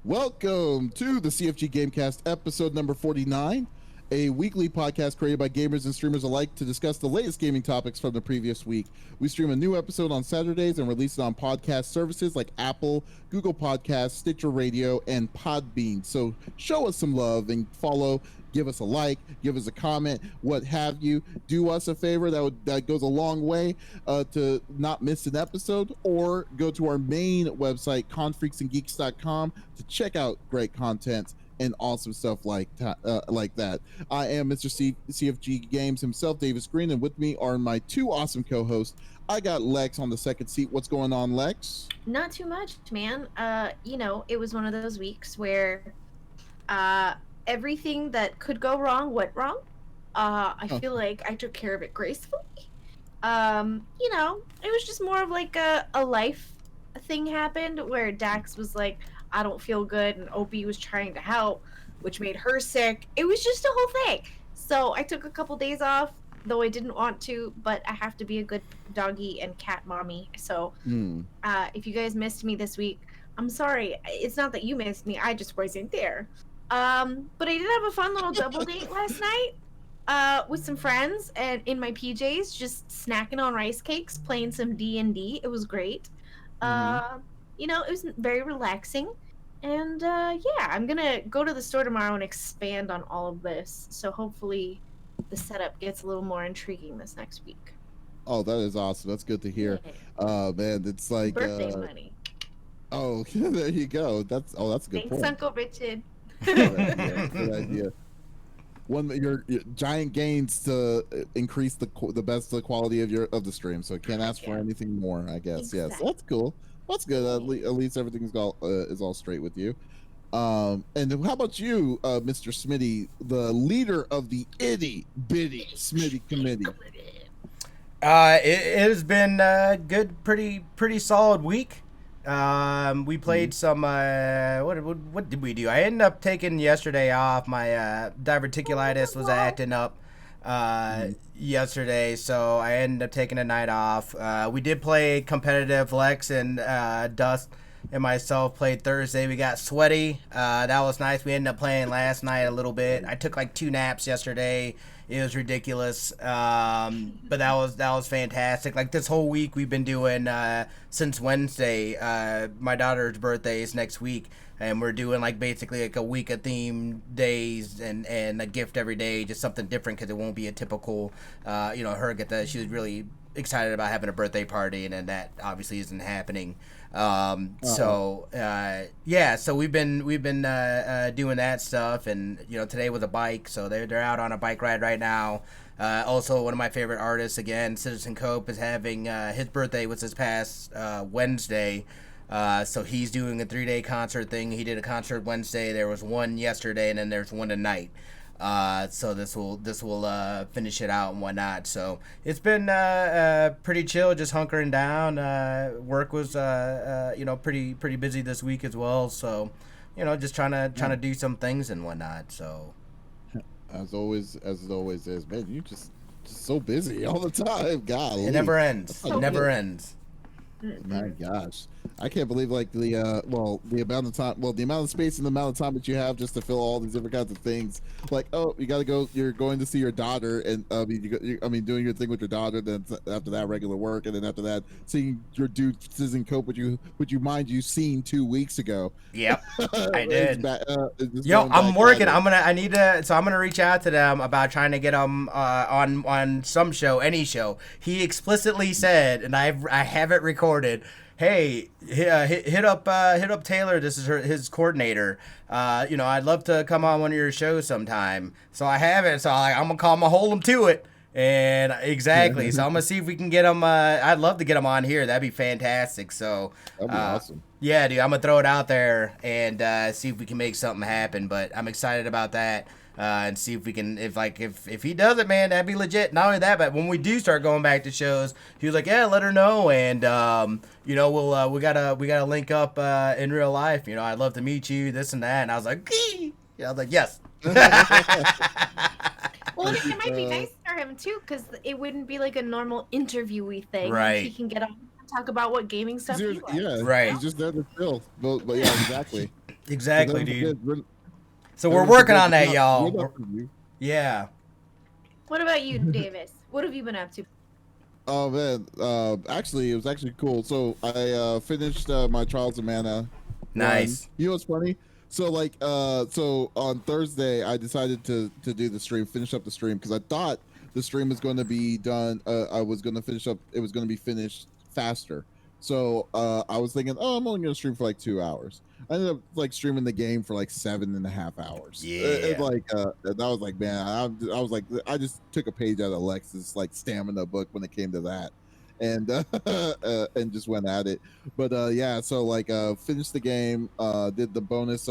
Welcome to the CFG GameCast episode number 49, a weekly podcast created by gamers and streamers alike to discuss the latest gaming topics from the previous week. We stream a new episode on Saturdays and release it on podcast services like Apple, Google Podcasts, Stitcher Radio, and Podbean. So show us some love and follow, give us a like, give us a comment, what have you. Do us a favor, that goes a long way to not miss an episode, or go to our main website, confreaksandgeeks.com, to check out great content and awesome stuff like that. I am Mr. CFG Games himself, Davis Green, and with me are my two awesome co-hosts. I got Lex on the second seat. What's going on, Lex? Not too much, man. It was one of those weeks where everything that could go wrong went wrong. I feel like I took care of it gracefully. It was just more of like a life thing happened where Dax was like, I don't feel good, and Opie was trying to help, which made her sick. It was just a whole thing. So I took a couple days off, though I didn't want to, but I have to be a good doggy and cat mommy. So if you guys missed me this week, I'm sorry. It's not that you missed me, I just wasn't there. But I did have a fun little double date last night with some friends and in my PJs, just snacking on rice cakes, playing some D&D. It was great. It was very relaxing. And I'm gonna go to the store tomorrow and expand on all of this. So hopefully the setup gets a little more intriguing this next week. Oh, that is awesome. That's good to hear. Man, it's like birthday money. Oh, there you go. That's a good Thanks, point. Uncle Richard. Good idea. Your giant gains to increase the quality of the stream. So can't ask for anything more, I guess. Exactly. Yes, that's cool. That's good. At least everything is all straight with you. And how about you, Mr. Smitty, the leader of the itty bitty Smitty committee? It has been a good, pretty solid week. We played some. What did we do? I ended up taking yesterday off. My diverticulitis was acting up yesterday, so I ended up taking a night off. We did play competitive. Lex and Dust and myself played Thursday. We got sweaty. That was nice. We ended up playing last night a little bit. I took like 2 naps yesterday. It was ridiculous, but that was fantastic. Like this whole week we've been doing since Wednesday. My daughter's birthday is next week, and we're doing like basically like a week of themed days and a gift every day, just something different because it won't be a typical, her get that. She was really excited about having a birthday party, and then that obviously isn't happening. So we've been doing that stuff, and today was a bike, so they're out on a bike ride right now. Also, one of my favorite artists, again, Citizen Cope, is having his birthday was this past Wednesday. So he's doing a 3-day concert thing. He did a concert Wednesday. There was one yesterday, and then there's one tonight. So this will finish it out and whatnot. So it's been pretty chill, just hunkering down. Work was pretty busy this week as well. So just trying to do some things and whatnot. So as it always is, man. You just so busy all the time. God, it never ends. It never ends. My gosh, I can't believe like the amount of space and the amount of time that you have just to fill all these different kinds of things. Like, oh, you gotta go. You're going to see your daughter, and doing your thing with your daughter. Then after that, regular work, and then after that, seeing your dude Citizen Cope, which you mind you seen 2 weeks ago. Yep, I did. I'm working. I'm gonna reach out to them about trying to get them on some show, any show. He explicitly said, and I have it recorded. Hey, hit up Taylor. This is his coordinator. I'd love to come on one of your shows sometime. So I have it. So I'm gonna hold him to it. And exactly. So I'm gonna see if we can get him. I'd love to get him on here. That'd be fantastic. So that'd be awesome. Yeah, dude. I'm gonna throw it out there and see if we can make something happen. But I'm excited about that. And see if we can, if he does it, man, that'd be legit. Not only that, but when we do start going back to shows, he was like, yeah, let her know, and we'll we gotta link up in real life. I'd love to meet you, this and that. And I was like, yeah, I was like, yes. Well, it might be nice for him too, because it wouldn't be like a normal interviewee thing. Right. He can get on and talk about what gaming stuff he likes. Yeah, right. He's just there to chill. But yeah, exactly. Exactly, But then, dude. So we're everyone working forgets on that, we're y'all. not review. Yeah. What about you, Davis? What have you been up to? Oh man, actually, it was actually cool. So I finished my Trials of Mana run. Nice. You know what's funny? So like, so on Thursday, I decided to do the stream, finish up the stream because I thought the stream was going to be done. I was going to finish up. It was going to be finished faster. So I was thinking, oh, I'm only going to stream for like 2 hours. I ended up like streaming the game for like 7.5 hours. Yeah. And I was like, man, I was like, I just took a page out of Alexa's like stamina book when it came to that, and and just went at it. But yeah, so like finished the game, did the bonus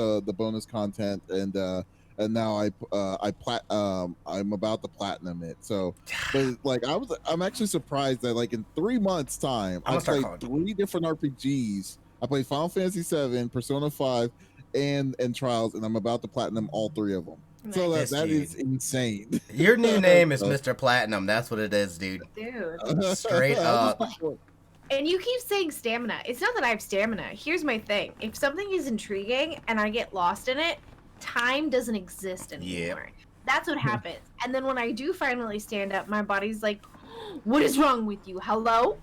content, and now I'm about to platinum it. So, but like I'm actually surprised that like in 3 months time I'm I gonna start played calling. 3 different RPGs. I played Final Fantasy 7, Persona 5, and Trials, and I'm about to platinum all 3 of them. So Nice. that This is insane. Your new name is Mr. Platinum. That's what it is, dude. Dude. Straight up. And you keep saying stamina. It's not that I have stamina. Here's my thing. If something is intriguing and I get lost in it, time doesn't exist anymore. That's what happens. And then when I do finally stand up, my body's like, what is wrong with you? Hello?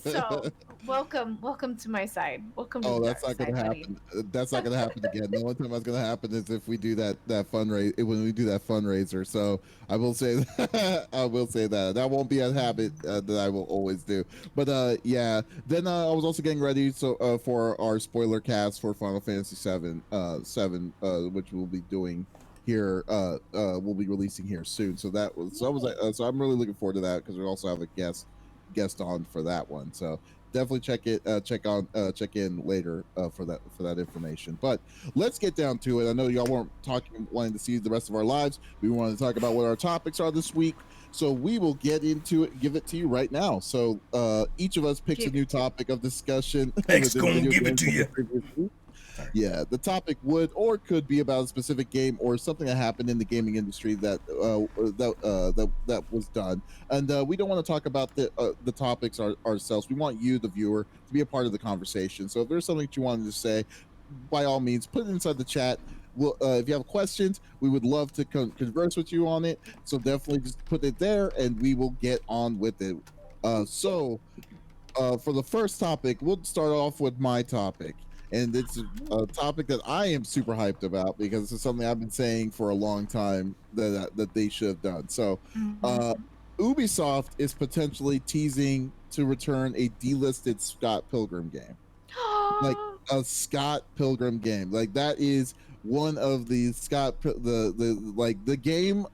So welcome to my side. Welcome to Oh, the that's dark not gonna side, buddy. happen. That's not gonna happen again. The only time that's gonna happen is if we do that fundraiser, when we do that fundraiser. So I will say that, I will say that won't be a habit that I will always do. But yeah. Then I was also getting ready for our spoiler cast for Final Fantasy 7, which we'll be doing here. We'll be releasing here soon. So that was so I'm really looking forward to that because we also have a guest on for that one. So definitely check in later for that information. But let's get down to it. I know y'all weren't wanting to see the rest of our lives. We wanted to talk about what our topics are this week, so we will get into it, give it to you right now. So each of us picks a new topic of discussion. X gonna give it to you. Yeah, the topic would or could be about a specific game or something that happened in the gaming industry that was done. And we don't want to talk about the topics ourselves. We want you, the viewer, to be a part of the conversation. So if there's something that you wanted to say, by all means, put it inside the chat. If you have questions, we would love to converse with you on it. So definitely just put it there, and we will get on with it. So for the first topic, we'll start off with my topic. And it's a topic that I am super hyped about because it's something I've been saying for a long time that they should have done. So, Ubisoft is potentially teasing to return a delisted Scott Pilgrim game, like a Scott Pilgrim game. Like that is one of the the game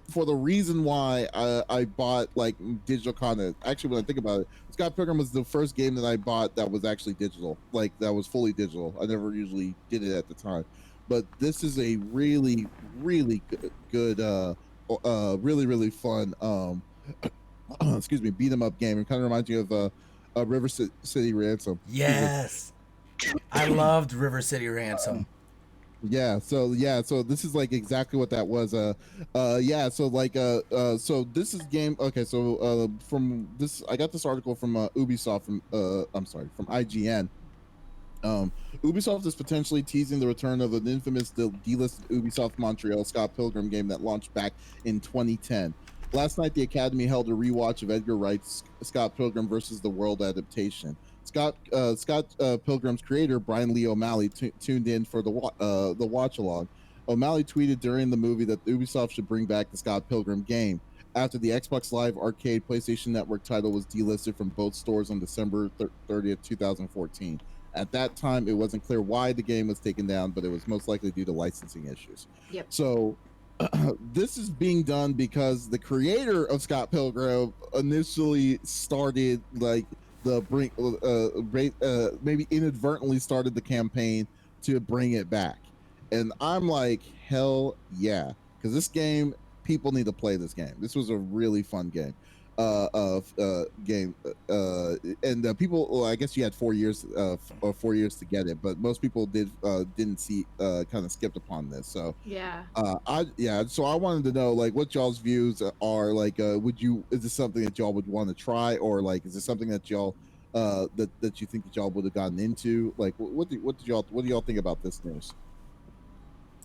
for the reason why I bought like digital content. Actually, when I think about it, Scott Pilgrim was the first game that I bought that was actually digital, like that was fully digital. I never usually did it at the time, but this is a really good really fun excuse me, beat 'em up game. It kind of reminds you of River City Ransom. Yes. I loved River City Ransom. So this is like exactly what that was. So this is game. Okay, so from this, I got this article from Ubisoft from from IGN. Ubisoft is potentially teasing the return of an infamous delisted Ubisoft Montreal Scott Pilgrim game that launched back in 2010. Last night, the Academy held a rewatch of Edgar Wright's Scott Pilgrim versus the World adaptation. Scott Pilgrim's creator, Brian Lee O'Malley, tuned in for the watch-along. O'Malley tweeted during the movie that Ubisoft should bring back the Scott Pilgrim game after the Xbox Live Arcade PlayStation Network title was delisted from both stores on December 30th, 2014. At that time, it wasn't clear why the game was taken down, but it was most likely due to licensing issues. Yep. So this is being done because the creator of Scott Pilgrim initially started like maybe inadvertently started the campaign to bring it back, and I'm like, hell yeah, because this game, people need to play this game. This was a really fun game. And people, well, I guess you had 4 years to get it, but most people didn't see kind of skipped upon this. So so I wanted to know like what y'all's views are. Like is this something that y'all would want to try, or like is this something that y'all that you think that y'all would have gotten into? Like, what do y'all think about this news?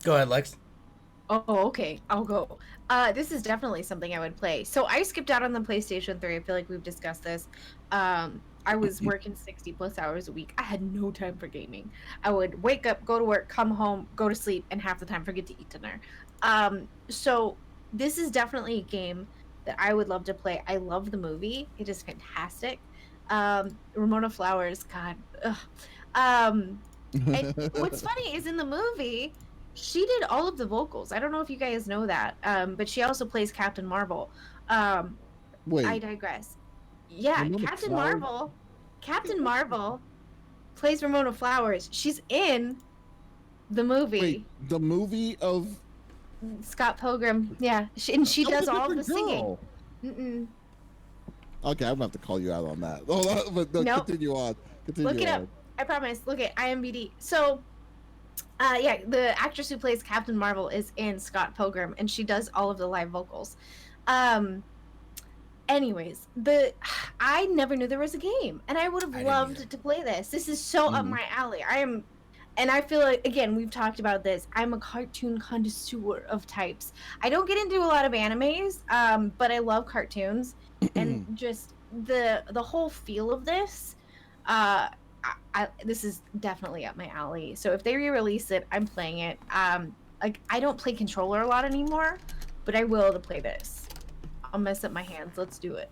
Go ahead, Lex. Oh, okay. I'll go. This is definitely something I would play. So I skipped out on the PlayStation 3. I feel like we've discussed this. I was working 60 plus hours a week. I had no time for gaming. I would wake up, go to work, come home, go to sleep, and half the time forget to eat dinner. So this is definitely a game that I would love to play. I love the movie. It is fantastic. Ramona Flowers, God. Ugh. And what's funny is in the movie, she did all of the vocals. I don't know if you guys know that, but she also plays Captain Marvel. Wait, I digress. Yeah, Ramona Captain Flowers? Marvel. Captain Marvel plays Ramona Flowers. She's in the movie. Wait, the movie of Scott Pilgrim. Yeah, and she that was does a all of the different singing. girl. Mm-mm. Okay, I'm gonna have to call you out on that. Oh, but no, Nope. continue on. Continue Look it on. up. I promise. Look at IMDb. So, yeah, the actress who plays Captain Marvel is in Scott Pilgrim, and she does all of the live vocals. Anyways, I never knew there was a game, and I would have I didn't either. loved to play this. This is so up Mhm. my alley. And I feel like, again, we've talked about this. I'm a cartoon connoisseur of types. I don't get into a lot of animes, but I love cartoons, and just the whole feel of this. This is definitely up my alley. So if they re-release it, I'm playing it. Like I don't play controller a lot anymore, but I will to play this. I'll mess up my hands. Let's do it.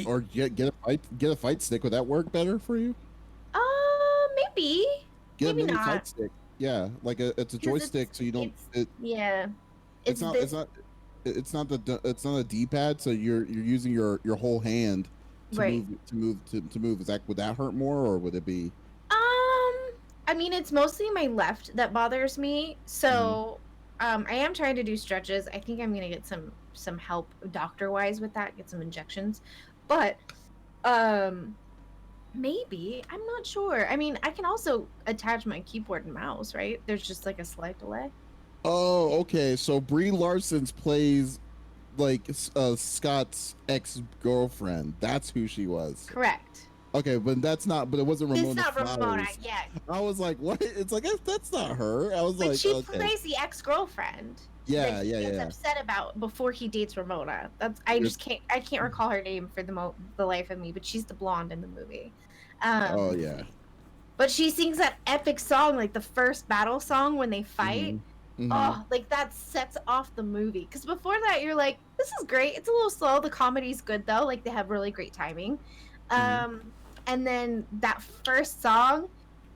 Or get a fight stick. Would that work better for you? Maybe. Get Maybe a mini not. fight stick. Yeah, like it's a 'Cause joystick, so you don't. Yeah. It's not a D-pad, so you're using your whole hand to Right. move. Would that hurt more, or would it be? I mean, it's mostly my left that bothers me. So, I am trying to do stretches. I think I'm gonna get some help doctor-wise with that, get some injections. But, maybe. I'm not sure. I mean, I can also attach my keyboard and mouse, right? There's just like a slight delay. Oh, okay. So Brie Larson's plays like Scott's ex-girlfriend. That's who she was. Correct. Okay, but that's not. But it wasn't Ramona It's not Flowers. Ramona, yeah. I was like, what? It's like that's not her. I was But like, she okay. plays the ex-girlfriend. Yeah, that he gets upset about before he dates Ramona. I can't recall her name for the life of me, but she's the blonde in the movie. Oh yeah. But she sings that epic song, like the first battle song when they fight. Mhm. Oh, like that sets off the movie. Because before that, you're like, this is great. It's a little slow. The comedy's good though. Like they have really great timing. And then that first song,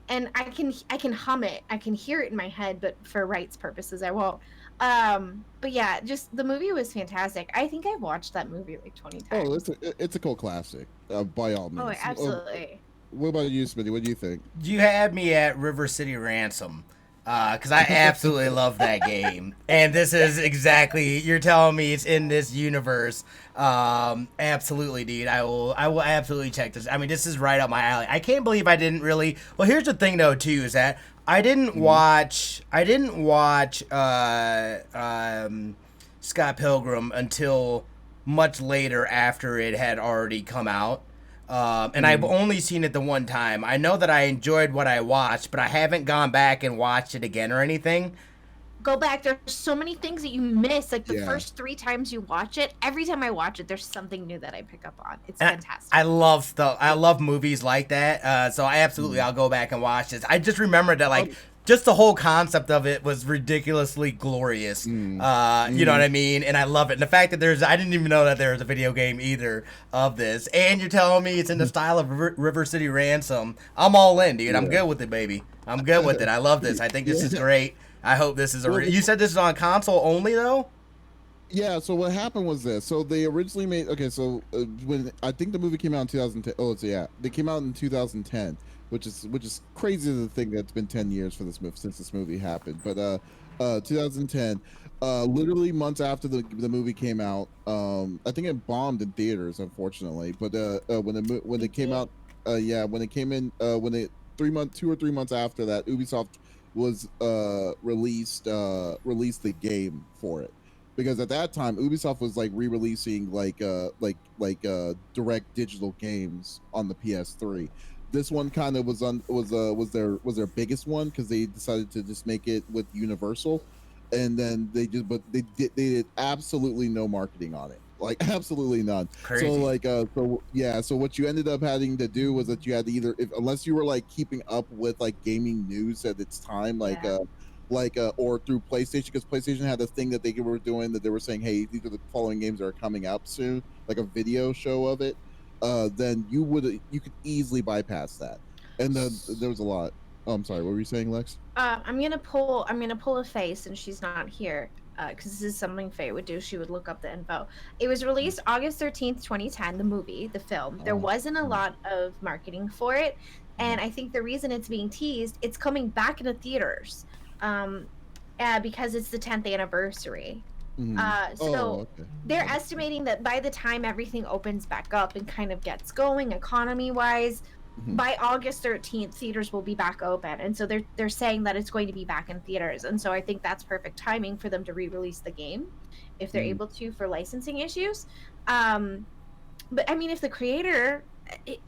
and I can hum it. I can hear it in my head, but for rights purposes, I won't. But yeah, just the movie was fantastic. I think I've watched that movie like 20 times. Oh, it's a cult classic, by all means. Oh, absolutely. What about you, Smitty? What do you think? You had me at River City Ransom. Because I absolutely love that game. And this is exactly, you're telling me it's in this universe. Absolutely, dude. I will absolutely check this. I mean, this is right up my alley. I can't believe I didn't really, well, here's the thing though, too, is that I didn't watch Scott Pilgrim until much later after it had already come out. And I've only seen it the one time. I know that I enjoyed what I watched, but I haven't gone back and watched it again or anything. Go back. There's so many things that you miss. Like the first 3 times you watch it, every time I watch it, there's something new that I pick up on. It's fantastic. I love stuff. I love movies like that. So I absolutely, I'll go back and watch this. I just remembered that, like, just the whole concept of it was ridiculously glorious. You know what I mean? And I love it. And the fact that I didn't even know that there was a video game either of this. And you're telling me it's in the style of River City Ransom. I'm all in, dude. I'm good with it, baby. I'm good with it. I love this. I think this is great. I hope this is you said this is on console only, though? Yeah, so what happened was this. So they originally made, when I think the movie came out in 2010. Oh, yeah. They came out in 2010. Which is crazy to think that's been 10 years for this movie since this movie happened. But 2010, literally months after the movie came out, I think it bombed in theaters, unfortunately. But when it came out, when it came in, 2 or 3 months after that, Ubisoft was released the game for it. because at that time Ubisoft was like re-releasing direct digital games on the PS3. This one kind of was their biggest one because they decided to just make it with Universal, and then they did absolutely no marketing on it, like absolutely none. Crazy. So what you ended up having to do was that you had to either, unless you were like keeping up with like gaming news at its time, or through PlayStation, because PlayStation had a thing that they were doing that they were saying, hey, these are the following games that are coming out soon, like a video show of it. Then you could easily bypass that. And then there was a lot. Oh, I'm sorry. What were you saying, Lex? I'm gonna pull a Faye since she's not here, because this is something Faye would do. She would look up the info. It was released August 13th, 2010. The movie, the film. There wasn't a lot of marketing for it, and I think the reason it's being teased, it's coming back into theaters, because it's the 10th anniversary. They're estimating that by the time everything opens back up and kind of gets going economy-wise, by August 13th, theaters will be back open, and so they're saying that it's going to be back in theaters, and so I think that's perfect timing for them to re-release the game, if they're able to, for licensing issues. But I mean, if the creator,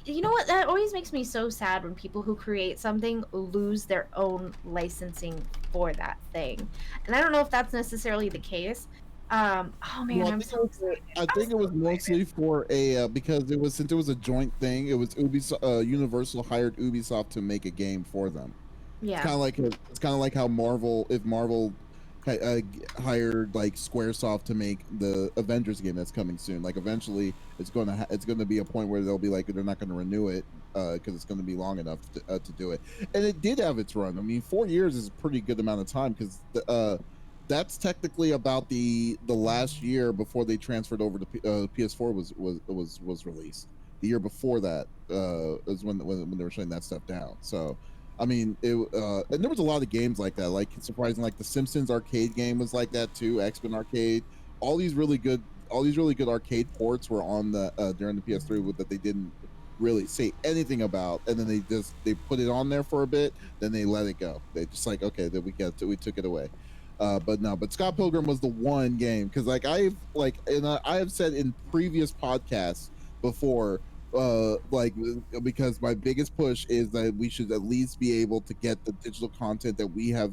you know what, that always makes me so sad when people who create something lose their own licensing for that thing, and I don't know if that's necessarily the case. Oh man, well, I'm so excited. I think it was mostly for a since it was a joint thing. It was Ubisoft, Universal hired Ubisoft to make a game for them. Yeah, it's kind of like how Marvel hired like SquareSoft to make the Avengers game that's coming soon. Like eventually, it's going to be a point where they'll be like they're not going to renew it because it's going to be long enough to do it. And it did have its run. I mean, 4 years is a pretty good amount of time because that's technically about the last year before they transferred over to PS4 was released. The year before that is when they were shutting that stuff down. So, I mean, and there was a lot of games like that. Like surprising, like the Simpsons arcade game was like that too. X-Men Arcade, all these really good arcade ports were on the during the PS3 that they didn't really say anything about, and then they put it on there for a bit, then they let it go. They just like, okay, then we took it away. But Scott Pilgrim was the one game because I have said in previous podcasts before, because my biggest push is that we should at least be able to get the digital content that we have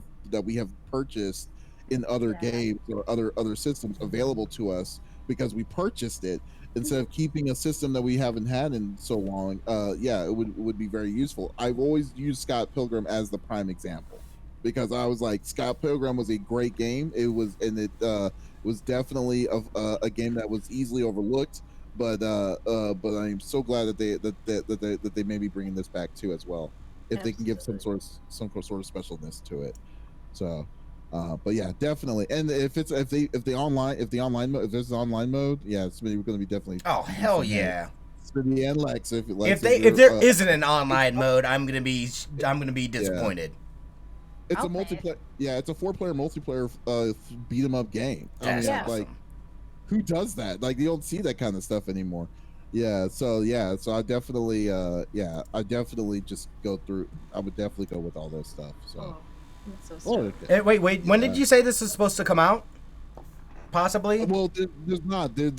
purchased in other games or other systems available to us because we purchased it instead of keeping a system that we haven't had in so long. It would be very useful. I've always used Scott Pilgrim as the prime example, because I was like, Scott Pilgrim was a great game. It was definitely a game that was easily overlooked. But I'm so glad that they may be bringing this back too as well, if they can give some sort of specialness to it. So, but yeah, definitely. And if there's an online mode, yeah, it's going to be definitely. Oh hell yeah. Smitty and Lex, if there isn't an online mode, I'm gonna be disappointed. Yeah. It's a multiplayer. Yeah, it's a 4-player multiplayer beat 'em up game. That's awesome. Like, who does that? Like, you don't see that kind of stuff anymore. So I definitely just go through. I would definitely go with all this stuff. So. That's so Hey, wait. When did you say this is supposed to come out? Possibly. Well, there's not. There's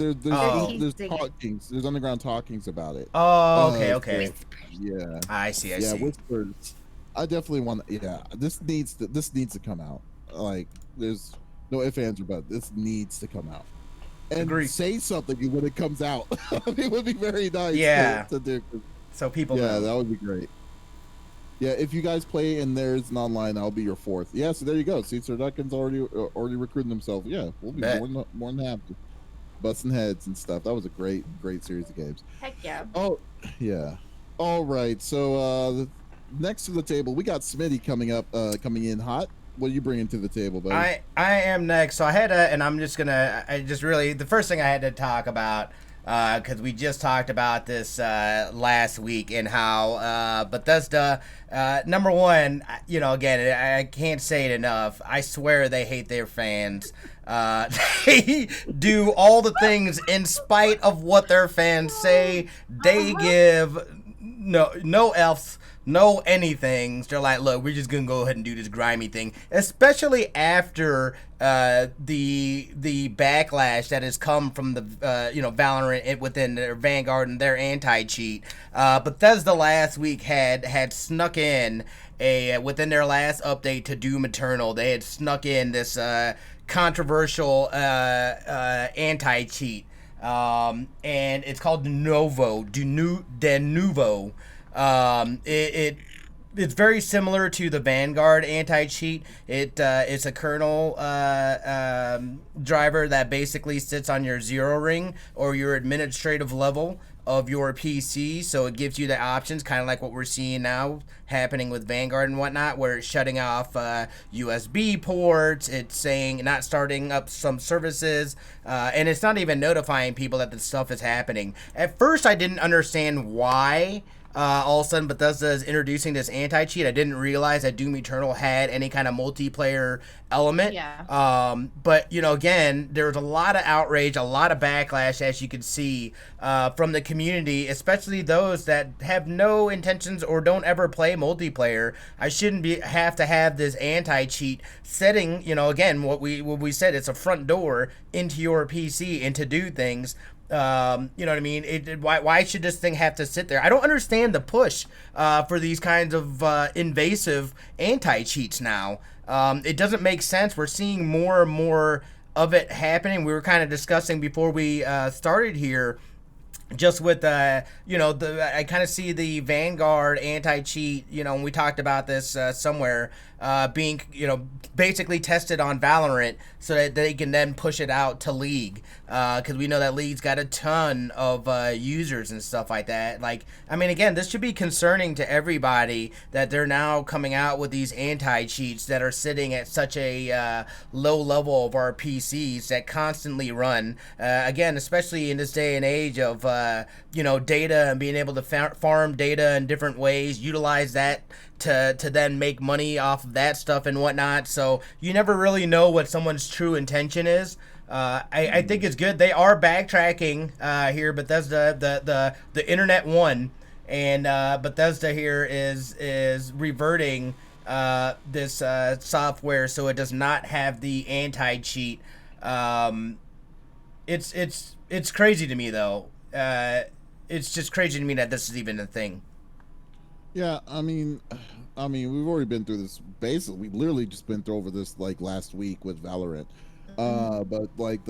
talkings. There's underground talkings about it. Oh, okay. Yeah. I see. Whispers. I definitely want. Yeah, this needs to come out. Like, there's no ifs, ands, or buts. This needs to come out. And say something when it comes out. It would be very nice. Yeah. To do. So people know. Yeah, that would be great. Yeah, if you guys play and there's an online, I'll be your fourth. Yeah, so there you go. See, Sir Duncan's already recruiting himself. Yeah, we'll be more than happy. Busting heads and stuff. That was a great series of games. Heck yeah. Oh, yeah. All right, so next to the table, we got Smitty coming in hot. What are you bringing to the table, buddy? I am next. So I had the first thing I had to talk about, because we just talked about this last week, and how Bethesda, number one, again, I can't say it enough. I swear they hate their fans. They do all the things in spite of what their fans say. They give no F's, no anything. They're like, look, we're just gonna go ahead and do this grimy thing, especially after the backlash that has come from the Valorant within their Vanguard and their anti-cheat. Bethesda last week had snuck in within their last update to Doom Eternal. They had snuck in this controversial anti-cheat. And it's called Denuvo. It's very similar to the Vanguard anti-cheat. It's a kernel driver that basically sits on your 0 ring or your administrative level of your PC, so it gives you the options, kind of like what we're seeing now happening with Vanguard and whatnot, where it's shutting off USB ports, it's saying not starting up some services, and it's not even notifying people that this stuff is happening. At first, I didn't understand why all of a sudden Bethesda is introducing this anti-cheat. I didn't realize that Doom Eternal had any kind of multiplayer element. Yeah. But, again, there was a lot of outrage, a lot of backlash, as you can see, from the community, especially those that have no intentions or don't ever play multiplayer. I shouldn't have to have this anti-cheat setting, again, what we said, it's a front door into your PC and to do things. You know what I mean? Why should this thing have to sit there? I don't understand the push for these kinds of invasive anti-cheats now. It doesn't make sense. We're seeing more and more of it happening. We were kind of discussing before we started here, just with I kind of see the Vanguard anti-cheat, and we talked about this somewhere, being basically tested on Valorant so that they can then push it out to League, because we know that League's got a ton of users and stuff like that. Like, I mean, again, this should be concerning to everybody that they're now coming out with these anti-cheats that are sitting at such a low level of our PCs that constantly run. Again, especially in this day and age of data and being able to farm data in different ways, utilize that to then make money off of that stuff and whatnot. So you never really know what someone's true intention is. I think it's good. They are backtracking here, Bethesda, the internet won, and Bethesda here is reverting this software so it does not have the anti-cheat. It's crazy to me though. It's just crazy to me that this is even a thing. Yeah, I mean, we've already been through this. Basically, we literally just been through over this like last week with Valorant. But like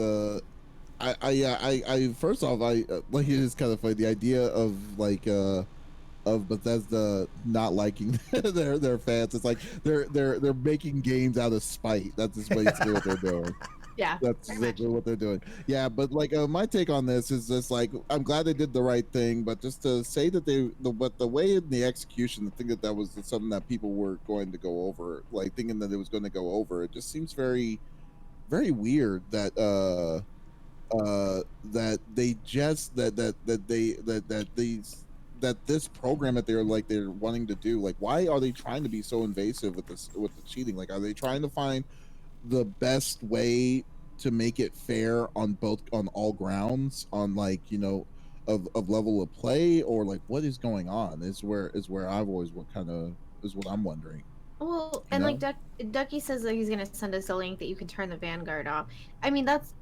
I first off, like, it is kind of funny, the idea of like of Bethesda not liking their fans. It's like they're making games out of spite. That's just basically what they're doing. Yeah, that's exactly what they're doing. Yeah, but like my take on this is just like, I'm glad they did the right thing, but just to say that the way in the execution, the thing that was something that people were going to go over, like thinking that it was going to go over, it just seems very, very weird that that they just that this program that they're wanting to do, like, why are they trying to be so invasive with the cheating? Like, are they trying to find the best way to make it fair on all grounds, on like, of level of play, or like what is going on is where I've always what I'm wondering. Well, and like Ducky says that he's gonna send us a link that you can turn the Vanguard off. I mean, that's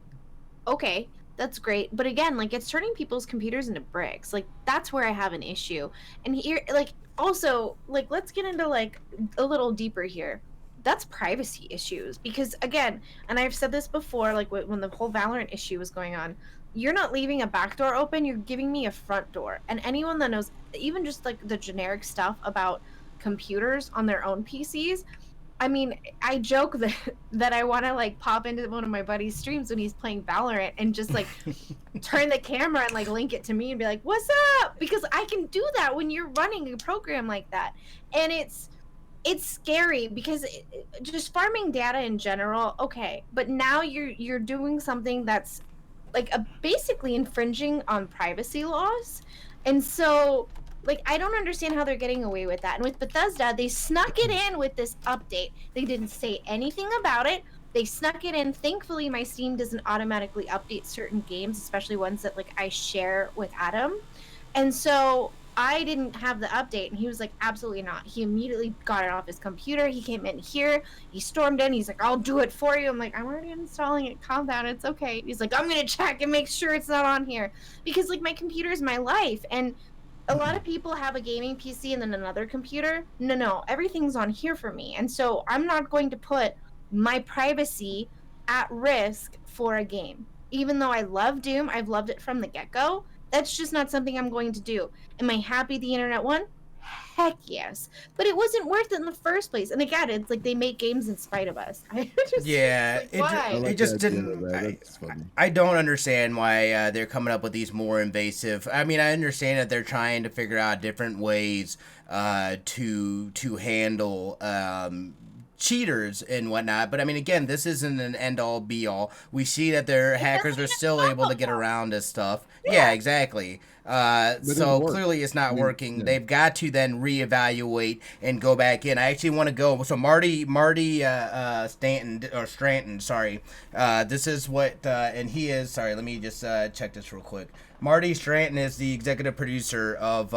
okay, that's great, but again, like, it's turning people's computers into bricks. Like, that's where I have an issue. And here, like, also, like, let's get into like a little deeper here. That's privacy issues, because again, and I've said this before, like when the whole Valorant issue was going on, you're not leaving a back door open, you're giving me a front door. And anyone that knows even just like the generic stuff about computers on their own PCs, I mean, I joke that I want to like pop into one of my buddy's streams when he's playing Valorant and just like turn the camera and like link it to me and be like, what's up? Because I can do that when you're running a program like that. And it's scary, because just farming data in general, okay, but now you're doing something that's like basically infringing on privacy laws. And so, like, I don't understand how they're getting away with that. And with Bethesda, they snuck it in with this update. They didn't say anything about it. They snuck it in. Thankfully, my Steam doesn't automatically update certain games, especially ones that like I share with Adam. And so I didn't have the update, and he was like, absolutely not. He immediately got it off his computer. He came in here. He stormed in. He's like, I'll do it for you. I'm like, I'm already installing it. Calm down. It's okay. He's like, I'm going to check and make sure it's not on here. Because, like, my computer is my life. And a lot of people have a gaming PC and then another computer. No. Everything's on here for me. And so I'm not going to put my privacy at risk for a game. Even though I love Doom, I've loved it from the get-go. That's just not something I'm going to do. Am I happy the internet won? Heck yes. But it wasn't worth it in the first place. And again, it's like they make games in spite of us. It just didn't. I don't understand why they're coming up with these more invasive. I mean, I understand that they're trying to figure out different ways to handle cheaters and whatnot, but I mean, again, this isn't an end-all be-all. We see that their hackers are still able to get around this stuff. Yeah, exactly. So clearly it's not working. Yeah. They've got to then reevaluate and go back in. I actually want to go. So Marty Stanton, sorry. This is what, and he is, sorry, let me just check this real quick. Marty Stanton is the executive producer of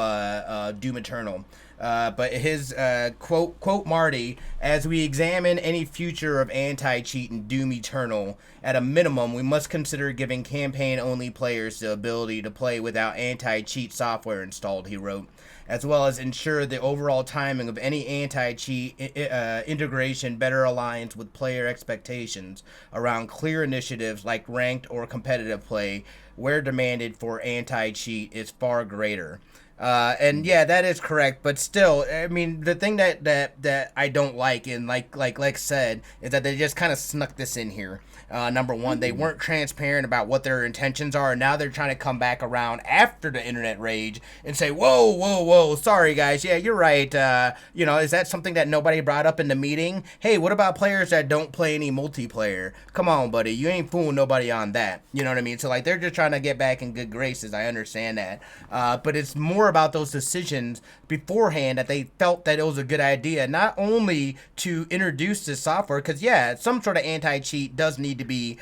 Doom Eternal. But his quote Marty, as we examine any future of anti-cheat in Doom Eternal, at a minimum, we must consider giving campaign-only players the ability to play without anti-cheat software installed, he wrote, as well as ensure the overall timing of any anti-cheat integration better aligns with player expectations around clear initiatives like ranked or competitive play, where demanded for anti-cheat is far greater. And yeah, that is correct, but still, I mean, the thing that I don't like, and like said, is that they just kind of snuck this in here. Number one, they weren't transparent about what their intentions are, and now they're trying to come back around after the internet rage and say, whoa, sorry guys, yeah, you're right. Is that something that nobody brought up in the meeting? Hey, what about players that don't play any multiplayer? Come on, buddy, you ain't fooling nobody on that. You know what I mean? So like, they're just trying to get back in good graces. I understand that, but it's more about those decisions beforehand that they felt that it was a good idea, not only to introduce this software, because yeah, some sort of anti-cheat does need to be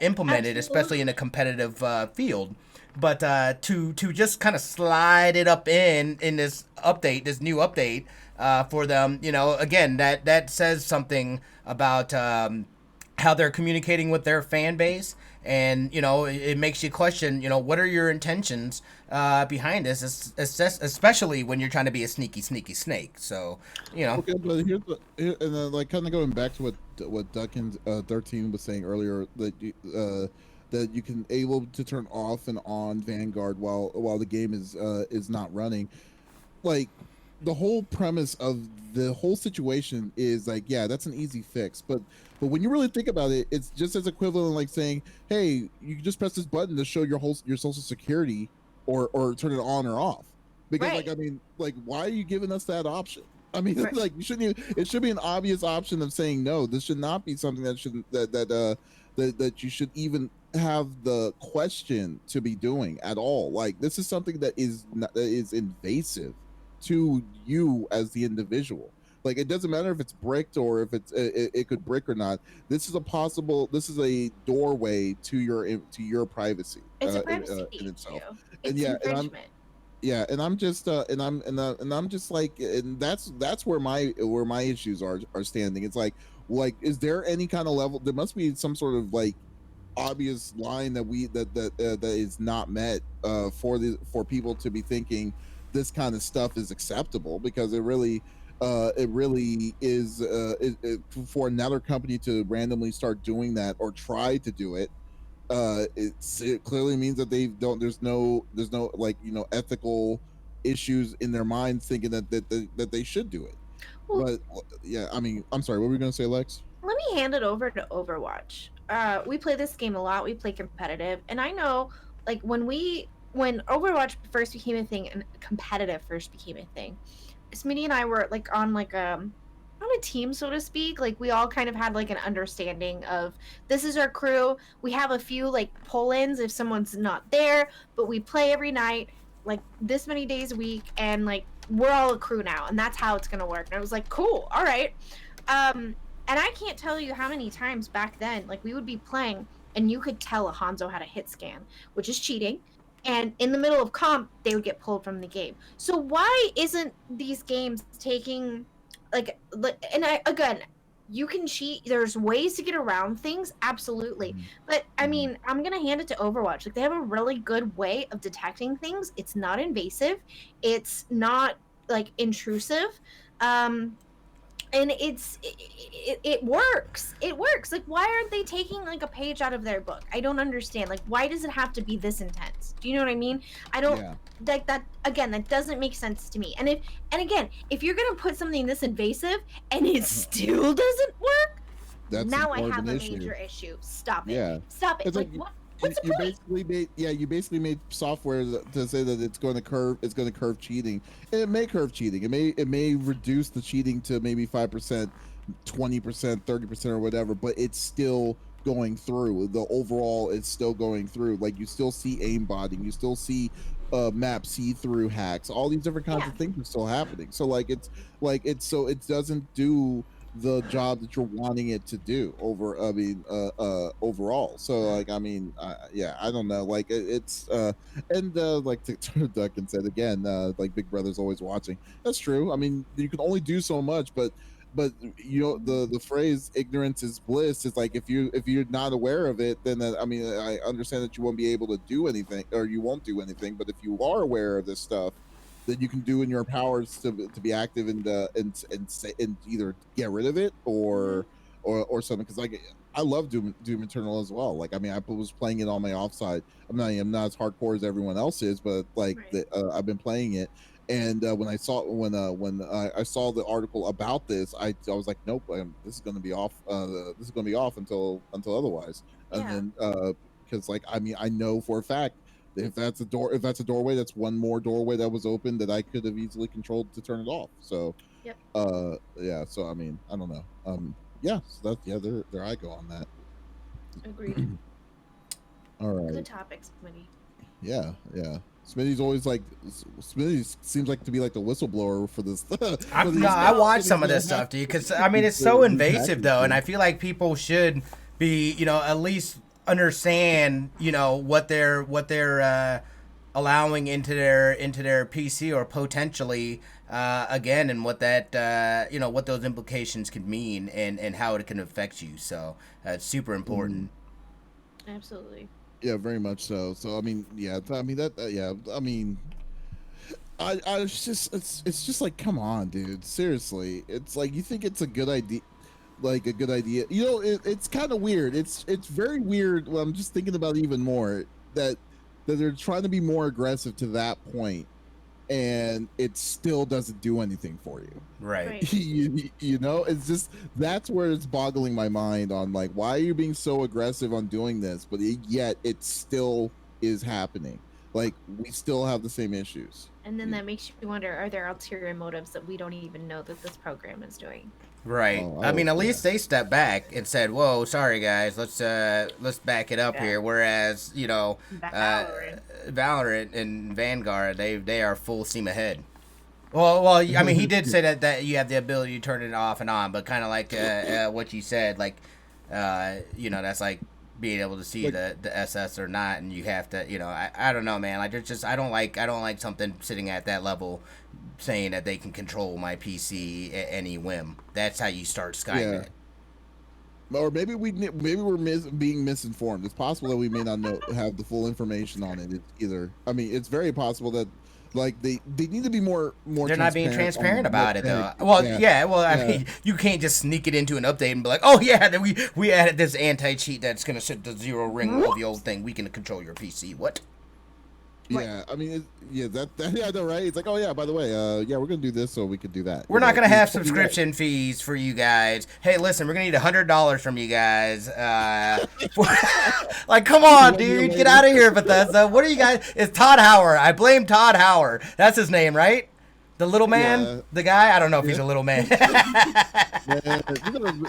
implemented, especially in a competitive field, but to just kind of slide it up in this update, this new update for them, again, that says something about how they're communicating with their fan base. And, it makes you question, what are your intentions behind this, especially when you're trying to be a sneaky snake. So, Okay, but and then, like, kind of going back to what Duckins 13 was saying earlier, that you can able to turn off and on Vanguard while the game is not running. Like, the whole premise of the whole situation is like, yeah, that's an easy fix, but when you really think about it, it's just as equivalent like saying, hey, you can just press this button to show your social security or turn it on or off, because right. Like, I mean, like, why are you giving us that option? I mean, right. Like, you shouldn't even, it should be an obvious option of saying no. This should not be something that shouldn't that you should even have the question to be doing at all. Like, this is something that is invasive to you as the individual. Like, it doesn't matter if it's bricked or if it could brick or not. This is a doorway to your privacy. It's a privacy in itself. It's infringement. And I'm just like, and that's where my issues are standing. It's like, is there any kind of level? There must be some sort of like obvious line that is not met for people to be thinking this kind of stuff is acceptable, because it really is for another company to randomly start doing that or try to do it. It clearly means that there's no like, ethical issues in their minds thinking that they should do it. Well, but yeah, I mean, I'm sorry, what were we gonna say, Lex? Let me hand it over to Overwatch. We play this game a lot. We play competitive, and I know, like, when Overwatch first became a thing and competitive first became a thing, Smitty and I were like on a team, so to speak. Like, we all kind of had like an understanding of, this is our crew. We have a few like pull-ins if someone's not there, but we play every night, like this many days a week, and like we're all a crew now, and that's how it's gonna work. And I was like, cool, all right. And I can't tell you how many times back then, like, we would be playing and you could tell a Hanzo had a hit scan, which is cheating. and in the middle of comp, they would get pulled from the game. So why isn't these games taking and again, you can cheat. There's ways to get around things, absolutely. But I mean, I'm gonna hand it to Overwatch. Like, they have a really good way of detecting things. It's not invasive. It's not like intrusive. And it works. It works. Like, why aren't they taking like a page out of their book? I don't understand. Like, why does it have to be this intense? Do you know what I mean? I don't like that. Again, that doesn't make sense to me. And if you're gonna put something this invasive and it still doesn't work, now I have a major issue. Stop it. Yeah. Stop it. It's like what? What's the point? You basically made software to say that it's going to curve cheating. And it may curve cheating. It may reduce the cheating to maybe 5%, 20%, 30% or whatever, but it's still going through. The overall, it's still going through. Like, you still see aimbotting, you still see map see-through hacks. All these different kinds of things are still happening. So it doesn't do the job that you're wanting it to do overall. So like, I mean, I don't know, like it's like Duncan said again, like Big Brother's always watching. That's true. I mean, you can only do so much, but you know, the phrase ignorance is bliss is like, if you're not aware of it, then I mean, I understand that you won't be able to do anything, or you won't do anything, but if you are aware of this stuff, that you can do in your powers to be active and either get rid of it or something. Because like, I love Doom Eternal as well. Like, I mean, I was playing it on my offside. I'm not as hardcore as everyone else is, but like I've been playing it. And when I saw the article about this, I was like, nope, this is going to be off. This is going to be off until otherwise. And then because like, I mean, I know for a fact, if that's a doorway, that's one more doorway that was open that I could have easily controlled to turn it off. So so I mean, I don't know. So that's there I go on that. Agreed. All right. Good topics, Smitty. Yeah. Smitty's always like, Smitty seems like to be like the whistleblower for this. I watch some of this stuff, dude, because I mean, it's so invasive though, and I feel like people should be, you know, at least understand, you know, what they're allowing into their PC, or potentially again, and what that you know, what those implications could mean, and how it can affect you. So it's super important. Absolutely. Yeah, very much so. So I mean, I mean, it's just like, come on, dude, seriously. It's like, you think it's a good idea, you know, it's kind of weird. It's very weird. Well, I'm just thinking about it even more, that they're trying to be more aggressive to that point, and it still doesn't do anything for you. Right. You know, it's just, that's where it's boggling my mind on, like, why are you being so aggressive on doing this, but yet it still is happening. Like, we still have the same issues. And then that makes you wonder, are there ulterior motives that we don't even know that this program is doing? Right. I mean, at least they stepped back and said, "Whoa, sorry guys, let's back it up here." Whereas, you know, Valorant and Vanguard, they are full steam ahead. Well, I mean, he did say that you have the ability to turn it off and on, but kind of like what you said, like, you know, that's like being able to see the SS or not, and you have to, you know, I don't know, man. Like, there's just, I don't like something sitting at that level saying that they can control my PC at any whim. That's how you start Skynet. Yeah. Or maybe we're being misinformed. It's possible that we may not have the full information on it either. I mean, it's very possible that, like, they need to be more. They're not being transparent about it though. Well, I mean, you can't just sneak it into an update and be like, "Oh yeah, then we added this anti-cheat that's gonna set the zero ring of the old thing. We can control your PC." What? Yeah, I mean, I know, right? It's like, oh yeah, by the way, we're gonna do this so we could do that. We're not gonna have subscription fees for you guys. Hey, listen, we're gonna need $100 from you guys. Like, come on, dude, get out of here, Bethesda. What are you guys? It's Todd Howard. I blame Todd Howard. That's his name, right? The little man, the guy. I don't know if he's a little man.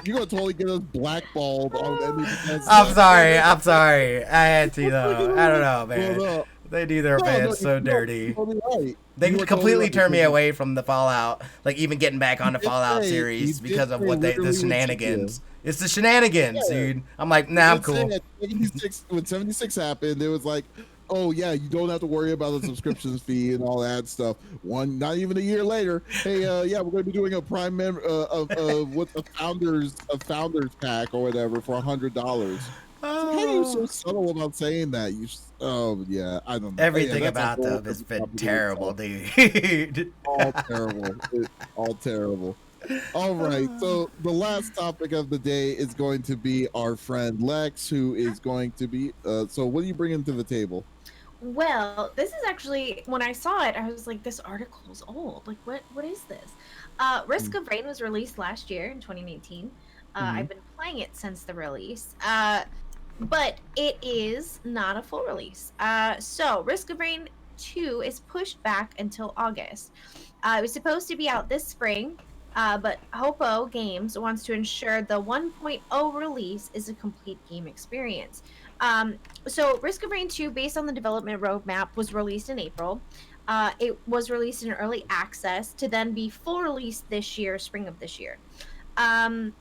You're gonna totally get us blackballed on. I'm sorry. I had to though. I don't know, man. Well, they do their fans so dirty. Right. They completely turned me away from the Fallout, like even getting back on the Fallout series because of what the shenanigans. It's the shenanigans, dude. I'm like, nah, I'm cool. When 76 happened, it was like, Oh yeah, you don't have to worry about the subscriptions fee and all that stuff. Not even a year later. Hey, yeah, we're going to be doing a Prime member of what's a founders pack or whatever for $100. It's like, how are you so Oh. subtle about saying that? Oh yeah, I don't know. Yeah, Everything that's a about whole them has different been topic in terrible, itself. dude. All terrible. All terrible. All right. So the last topic of the day is going to be our friend Lex, who is going to be. So what are you bringing to the table? Well, this is actually when I saw it, I was like, this article is old. Like, what is this? Risk of Rain was released last year in 2019. Mm-hmm. I've been playing it since the release. But it is not a full release. So Risk of Rain 2 is pushed back until August. It was supposed to be out this spring, but Hopo Games wants to ensure the 1.0 release is a complete game experience. So Risk of Rain 2, based on the development roadmap, was released in April. It was released in early access to then be full release this year, spring of this year. Um,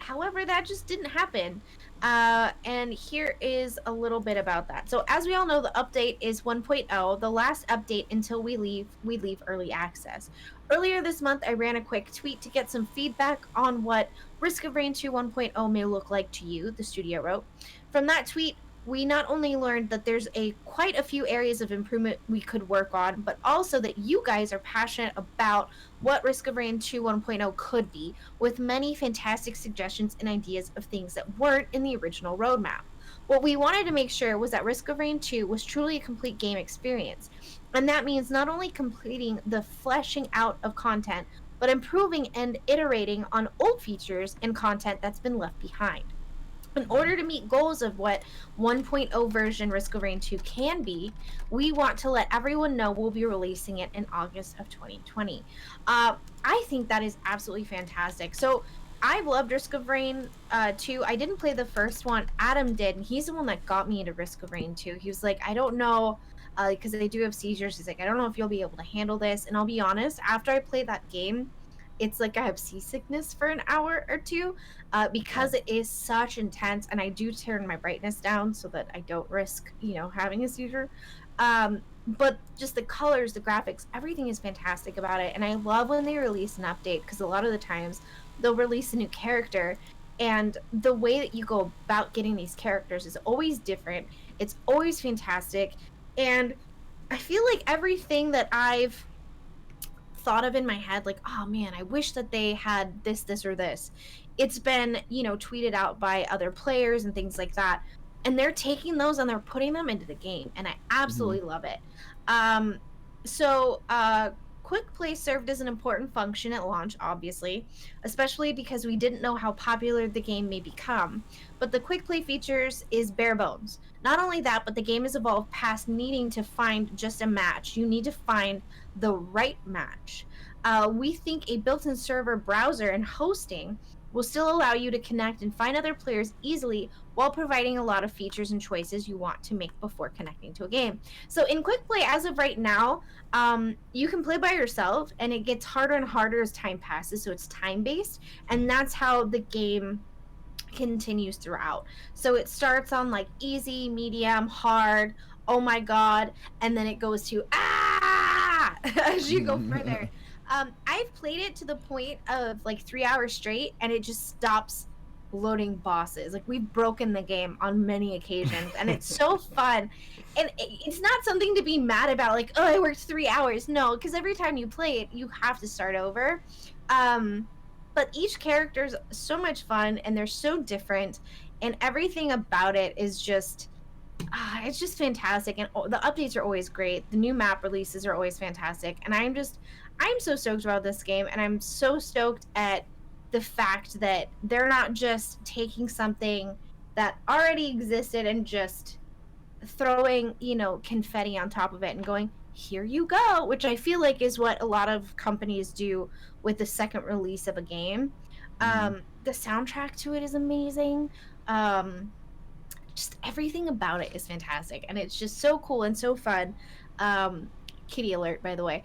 However, that just didn't happen. And here is a little bit about that. So, as we all know, the update is 1.0, the last update until we leave early access. Earlier this month, I ran a quick tweet to get some feedback on what Risk of Rain 2 1.0 may look like to you, the studio wrote. From that tweet, we not only learned that there's quite a few areas of improvement we could work on, but also that you guys are passionate about what Risk of Rain 2 1.0 could be, with many fantastic suggestions and ideas of things that weren't in the original roadmap. What we wanted to make sure was that Risk of Rain 2 was truly a complete game experience. And that means not only completing the fleshing out of content, but improving and iterating on old features and content that's been left behind. In order to meet goals of what 1.0 version Risk of Rain 2 can be, we want to let everyone know we'll be releasing it in August of 2020. I think that is absolutely fantastic. So I've loved Risk of Rain 2. I didn't play the first one. Adam did, and he's the one that got me into Risk of Rain 2. He was like, I don't know, because they do have seizures. He's like, I don't know if you'll be able to handle this. And I'll be honest, after I played that game, it's like I have seasickness for an hour or two, because it is such intense, and I do turn my brightness down so that I don't risk, having a seizure. But just the colors, the graphics, everything is fantastic about it. And I love when they release an update, because a lot of the times they'll release a new character, and the way that you go about getting these characters is always different. It's always fantastic. And I feel like everything that I've thought of in my head, like, oh man, I wish that they had this or this, it's been tweeted out by other players and things like that, and they're taking those and they're putting them into the game, and I Mm-hmm. absolutely love it. So quick play served as an important function at launch, obviously, especially because we didn't know how popular the game may become. But the quick play features is bare bones. Not only that, but the game has evolved past needing to find just a match. You need to find the right match. We think a built-in server browser and hosting will still allow you to connect and find other players easily, while providing a lot of features and choices you want to make before connecting to a game. So in quick play, as of right now, you can play by yourself, and it gets harder and harder as time passes. So it's time-based, and that's how the game continues throughout. So it starts on like easy, medium, hard, oh my god, and then it goes to as you go further. I've played it to the point of like 3 hours straight, and it just stops loading bosses. Like, we've broken the game on many occasions, and it's so fun. And it's not something to be mad about, like, oh, I worked 3 hours. No, because every time you play it, you have to start over. But each character is so much fun, and they're so different, and everything about it is just it's just fantastic. And the updates are always great. The new map releases are always fantastic, and I'm so stoked about this game, and I'm so stoked at the fact that they're not just taking something that already existed and just throwing confetti on top of it and going, here you go, which I feel like is what a lot of companies do with the second release of a game. Mm-hmm. The soundtrack to it is amazing. Just everything about it is fantastic, and it's just so cool and so fun. Kitty alert, by the way.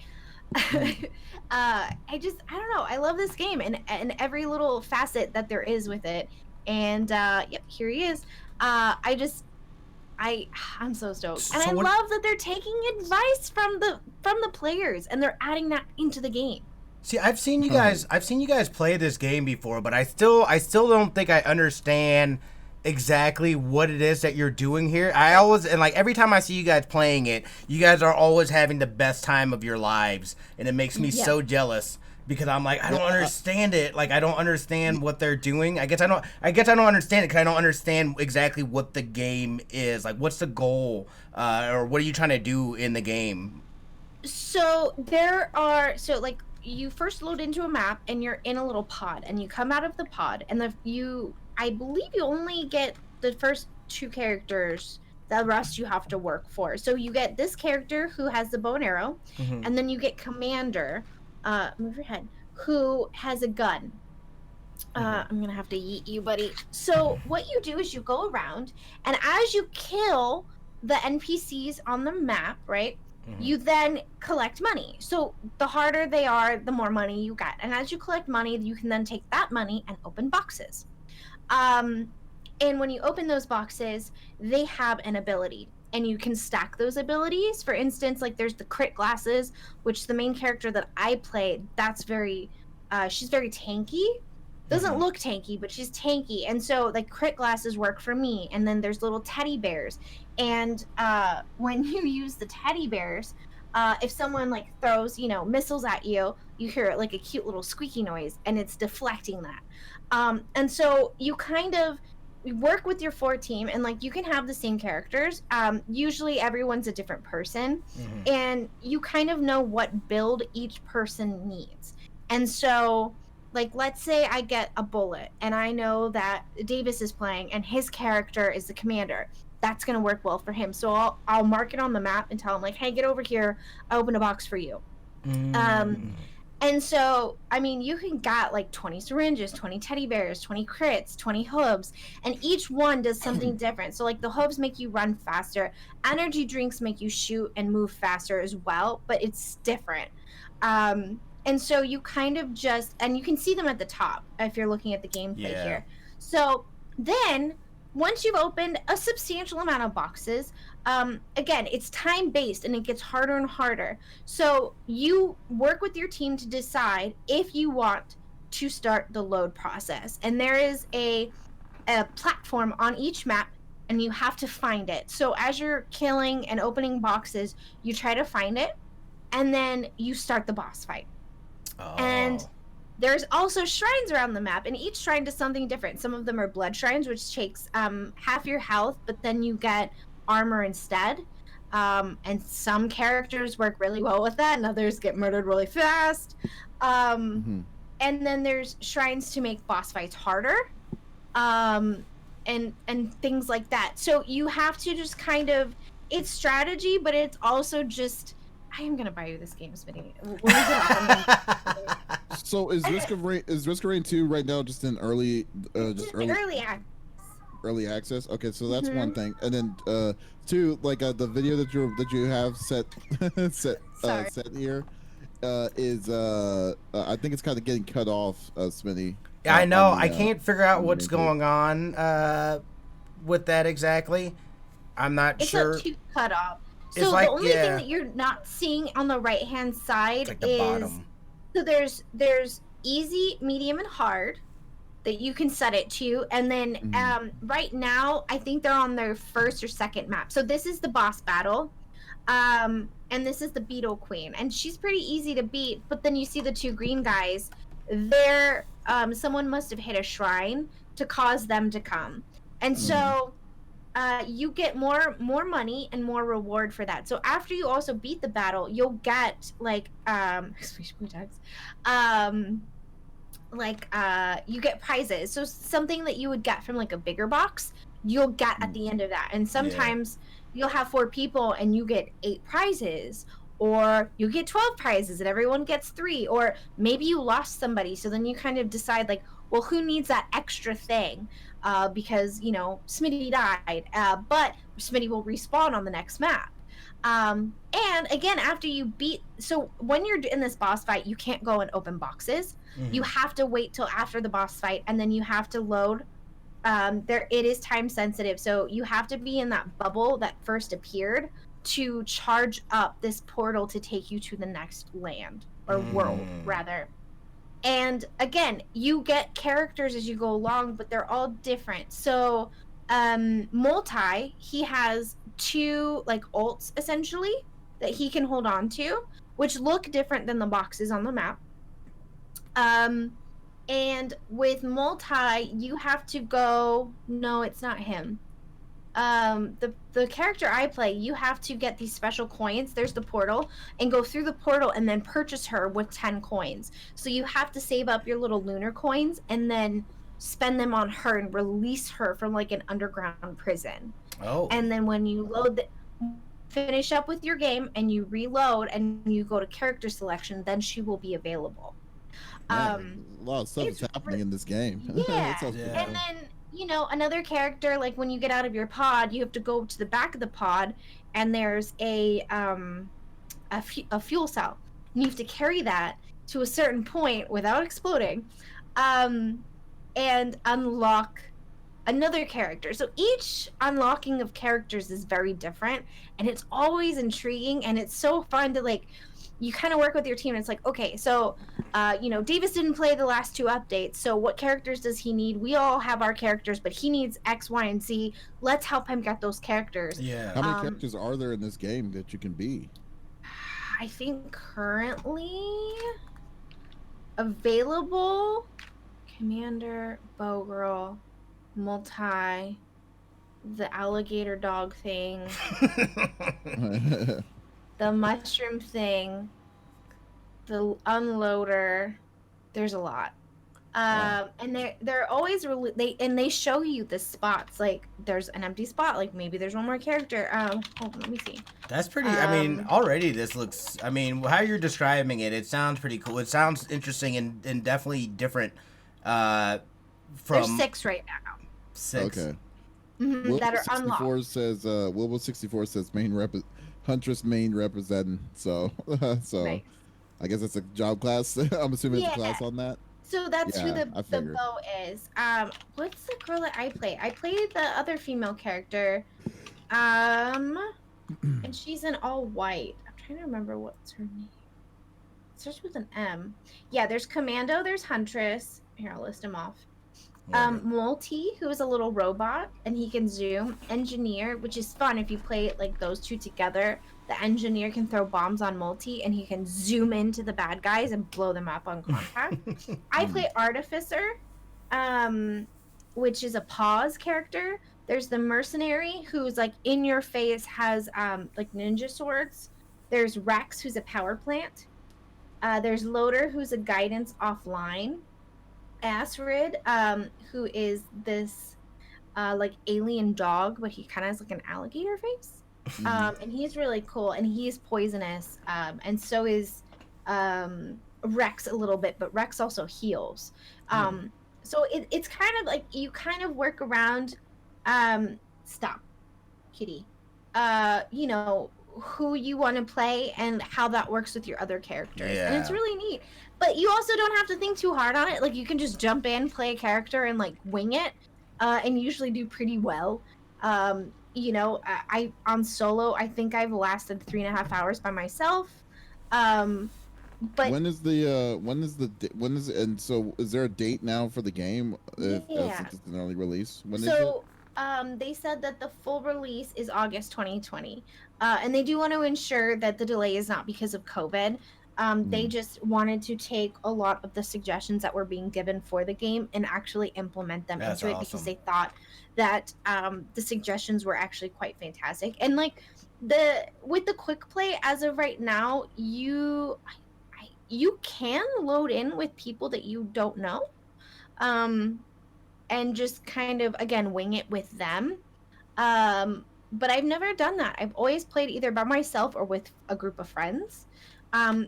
I don't know, I love this game, and every little facet that there is with it. And yep, here he is. I'm so stoked, So and I what- love that they're taking advice from the players and they're adding that into the game. See, I've seen you guys play this game before, but I still don't think I understand exactly what it is that you're doing here. I always, and like every time I see you guys playing it, you guys are always having the best time of your lives, and it makes me so jealous because I'm like, I don't understand it. Like, I don't understand what they're doing. I guess I don't understand it because I don't understand exactly what the game is. Like, what's the goal, or what are you trying to do in the game? So like you first load into a map and you're in a little pod, and you come out of the pod, and I believe you only get the first 2 characters. The rest you have to work for. So you get this character who has the bow and arrow, and then you get Commander, move your head, who has a gun. I'm gonna have to yeet you, buddy. So what you do is you go around, and as you kill the NPCs on the map, right? You then collect money. So the harder they are, the more money you get. And as you collect money, you can then take that money and open boxes. And when you open those boxes, they have an ability. And you can stack those abilities. For instance, like there's the crit glasses, which the main character that I played, she's very tanky. Doesn't look tanky, but she's tanky. And so like crit glasses work for me. And then there's little teddy bears. And when you use the teddy bears, if someone like throws, missiles at you, you hear like a cute little squeaky noise, and it's deflecting that. And so you kind of work with your 4 team, and like you can have the same characters. Usually everyone's a different person, and you kind of know what build each person needs. And so like, let's say I get a bullet, and I know that Davis is playing, and his character is the commander. That's going to work well for him. So I'll mark it on the map and tell him, like, hey, get over here. I open a box for you. And so, I mean, you can get, like, 20 syringes, 20 teddy bears, 20 crits, 20 hooves, and each one does something different. So, like, the hooves make you run faster. Energy drinks make you shoot and move faster as well, but it's different. And so you kind of and you can see them at the top if you're looking at the gameplay here. So then, once you've opened a substantial amount of boxes, again, it's time-based and it gets harder and harder. So you work with your team to decide if you want to start the load process. And there is a platform on each map, and you have to find it. So as you're killing and opening boxes, you try to find it, and then you start the boss fight. And there's also shrines around the map, and each shrine does something different. Some of them are blood shrines, which takes half your health, but then you get armor instead. And some characters work really well with that, and others get murdered really fast. And then there's shrines to make boss fights harder, and things like that. So you have to just kind of, it's strategy, but it's also just, I am gonna buy you this game, Smitty. So is Risk of Rain 2 right now just in early access? Okay, so that's one thing. And then 2, like the video that you have set here is I think it's kind of getting cut off, Smitty. Yeah, I know. I can't figure out what's going on with that exactly. I'm not sure. It's a cut off. So the only thing that you're not seeing on the right-hand side like the bottom. So there's easy, medium, and hard that you can set it to, and then right now I think they're on their first or second map. So this is the boss battle, and this is the Beetle Queen, and she's pretty easy to beat. But then you see the 2 green guys. They're someone must have hit a shrine to cause them to come, and so. You get more money and more reward for that. So after you also beat the battle, you'll get like you get prizes. So something that you would get from like a bigger box, you'll get at the end of that. And sometimes you'll have 4 people and you get 8 prizes, or you get 12 prizes and everyone gets 3, or maybe you lost somebody, so then you kind of decide like, well, who needs that extra thing? Because, Smitty died, but Smitty will respawn on the next map. And again, after you so when you're in this boss fight, you can't go and open boxes. You have to wait till after the boss fight, and then you have to load it is time sensitive, so you have to be in that bubble that first appeared to charge up this portal to take you to the next land or world rather. And again, you get characters as you go along, but they're all different. So Multi, he has 2 like ults essentially that he can hold on to, which look different than the boxes on the map. And with Multi, you have to go. No, it's not him. The character I play, you have to get these special coins. There's the portal, and go through the portal, and then purchase her with 10 coins. So you have to save up your little lunar coins, and then spend them on her and release her from like an underground prison. Oh. And then when you finish up with your game, and you reload, and you go to character selection, then she will be available. Man, a lot of stuff is happening in this game. Yeah. And then, another character, like when you get out of your pod, you have to go to the back of the pod, and there's a fuel cell. And you have to carry that to a certain point without exploding, and unlock another character. So each unlocking of characters is very different, and it's always intriguing, and it's so fun to like. You kind of work with your team, and it's like, okay, so, Davis didn't play the last 2 updates, so what characters does he need? We all have our characters, but he needs X, Y, and Z. Let's help him get those characters. Yeah. How many characters are there in this game that you can be? I think currently available, Commander, Bow Girl, Multi, the alligator dog thing, the mushroom thing, the unloader. There's a lot. And they're always they show you the spots. Like there's an empty spot. Like maybe there's one more character. Hold on, let me see. That's pretty. I mean, already this looks. I mean, how you're describing it, it sounds pretty cool. It sounds interesting and definitely different. From There's 6 right now. 6. Okay. Mm-hmm, that are 64 unlocked. says Wilbur 64 says Huntress main representing. So Nice. I guess it's a job class. I'm assuming it's a class on that. So that's who Yeah, the bow is. What's the girl that I play? I played the other female character. And she's in all white. I'm trying to remember what's her name. It starts with an M. Yeah, there's Commando, there's Huntress. Here, I'll list them off. Multi, who is a little robot, and he can zoom. Engineer, which is fun if you play like those 2 together. The engineer can throw bombs on Multi, and he can zoom into the bad guys and blow them up on contact. I play Artificer, which is a pause character. There's the Mercenary, who's like in your face, has like ninja swords. There's Rex, who's a power plant. There's Loader, who's a guidance offline. Asrid, who is this like alien dog, but he kind of has like an alligator face. And he's really cool, and he's poisonous. And so is Rex a little bit, but Rex also heals. So it's kind of like you kind of work around stop, kitty. Who you want to play and how that works with your other characters. Yeah. And it's really neat. But you also don't have to think too hard on it. Like, you can just jump in, play a character, and, like, wing it, and usually do pretty well. I on solo, I think I've lasted 3.5 hours by myself. But and so is there a date now for the game? Yeah. Since it's an early release. When is it? So, they said that the full release is August 2020. And they do want to ensure that the delay is not because of COVID. They just wanted to take a lot of the suggestions that were being given for the game and actually implement them into it because they thought that the suggestions were actually quite fantastic. And like with the quick play as of right now, you can load in with people that you don't know, and just kind of again wing it with them. But I've never done that. I've always played either by myself or with a group of friends.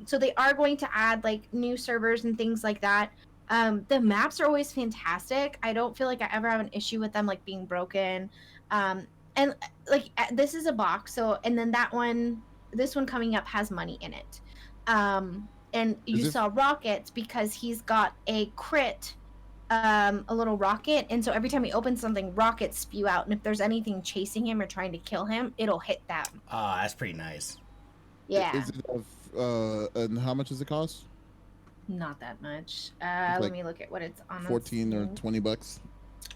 So they are going to add like new servers and things like that. The maps are always fantastic. I don't feel like I ever have an issue with them like being broken. And like this is a box. So, and then this one coming up has money in it. And you saw Rockets because he's got a crit a little rocket, and so every time he opens something, rockets spew out, and if there's anything chasing him or trying to kill him, it'll hit them. Oh, that's pretty nice. Yeah. Is it and how much does it cost? Not that much. like Let me look at what it's on. 14 or Steam. 20 bucks.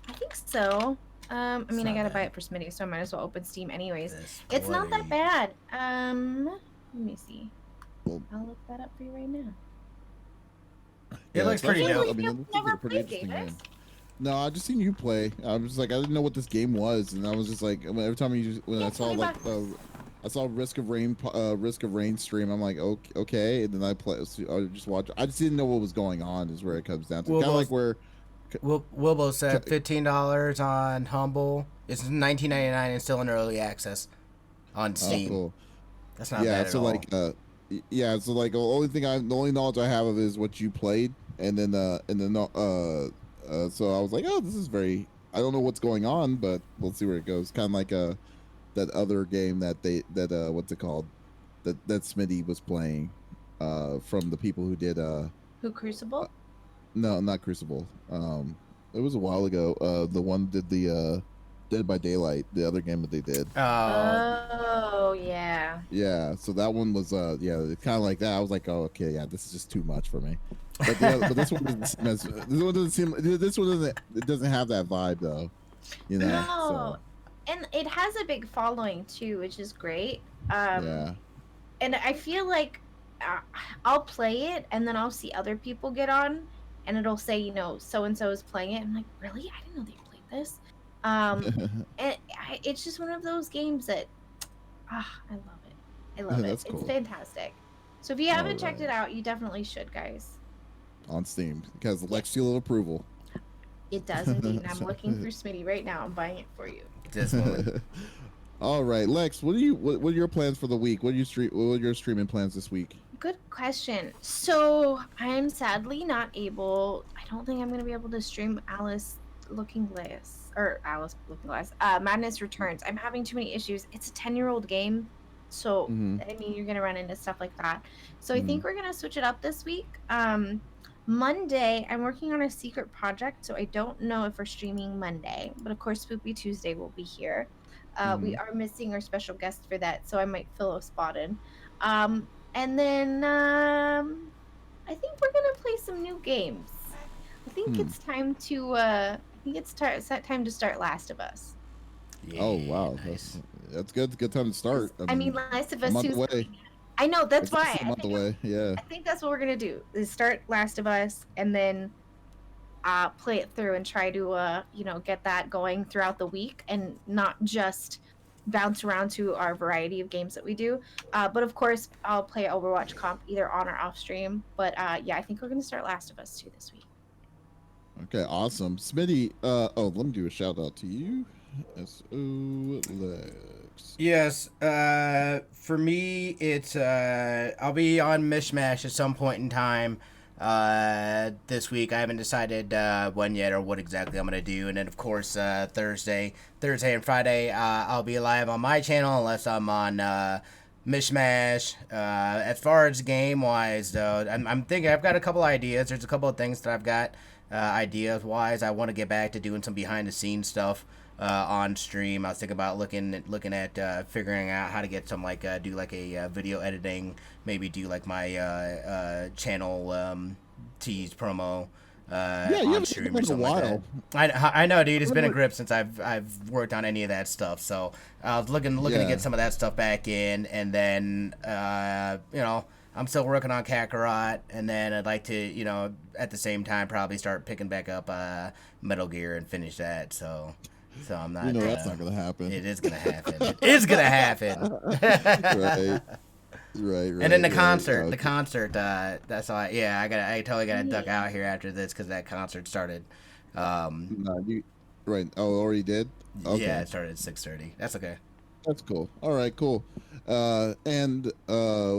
I think so. I mean, I not gotta bad. buy it for Smitty, so I might as well open Steam anyways. This It's not that bloody- bad. Let me see. Well- I'll look that up for you right now. It looks it's pretty actually- dope. I mean, it You've looks like never a pretty played interesting Davis? game. No, I just seen you play. I was like, I didn't know what this game was, and I was just like, every time when I saw like I saw Risk of Rain stream. I'm like, okay, and then I just watch. I just didn't know what was going on. Is where it comes down to. Well, Kind of like where. Wilbo said $15 on Humble. It's $19.99 and still in early access on Steam. Cool. That's not Yeah, bad so at like, all. so like the only knowledge I have of is what you played, and then so I was like, oh, this is very. I don't know what's going on, but we'll see where it goes. Kind of like that other game that what's it called, that Smitty was playing, from the people who did Who Crucible? no, not Crucible. It was a while ago. The one did the Dead by Daylight, the other game that they did. Oh yeah. Yeah, so that one was kind of like that. I was like, oh, okay, yeah, this is just too much for me. But this one doesn't have that vibe though, you know. No. And it has a big following too, which is great. Yeah. And I feel like I'll play it, and then I'll see other people get on, and it'll say, so and so is playing it. I'm like, really? I didn't know they played this. And it's just one of those games that, I love it. I love it. That's cool. It's fantastic. So if you haven't checked Alright. it out, you definitely should, guys. On Steam, because the Lex seal of approval. It does indeed. And I'm looking for Smitty right now. I'm buying it for you. This one. All right, Lex, what are your plans for the week? What are your streaming plans this week? Good question. So I'm sadly not able. I don't think I'm gonna be able to stream Alice Looking Glass Madness Returns. I'm having too many issues. It's a 10-year-old game, so I mean you're gonna run into stuff like that. So I think we're gonna switch it up this week. Monday, I'm working on a secret project, so I don't know if we're streaming Monday, but of course Spoopy Tuesday will be here. We are missing our special guest for that, so I might fill a spot in. And then I think we're gonna play some new games. I think it's time to. I think it's time to start Last of Us. Yeah, Oh wow, nice. that's good. Good time to start. I mean, Last of a Us month 2 's away. coming out. I know that's It's why. just a month away. Yeah. I think that's what we're gonna do is start Last of Us and then play it through and try to get that going throughout the week and not just bounce around to our variety of games that we do. But of course, I'll play Overwatch comp either on or off stream. But yeah, I think we're gonna start Last of Us 2 this week. Okay, awesome. Smitty, let me do a shout out to you. S.O. Lex. Yes, for me, it's I'll be on Mishmash at some point in time this week. I haven't decided when yet or what exactly I'm gonna do. And then of course Thursday and Friday I'll be live on my channel unless I'm on Mishmash. As far as game wise though, I'm thinking I've got a couple ideas. There's a couple of things that I've got ideas wise. I want to get back to doing some behind the scenes stuff on stream. I was thinking about looking at figuring out how to get some do like a video editing, maybe do like my channel tease promo Yeah, you on haven't stream done or it in a something like while. that. I know, dude. It's been a grip since I've worked on any of that stuff. So I was looking to Yeah. get some of that stuff back in, and then I'm still working on Kakarot, and then I'd like to at the same time probably start picking back up Metal Gear and finish that. So I'm not. That's not gonna happen. It is gonna happen. It is gonna happen. Right. And then the right. concert, Okay. that's all. I totally gotta duck out here after this because that concert started. Right. Oh, already did. Okay. Yeah, it started at 6:30. That's okay. That's cool. All right, cool. Well,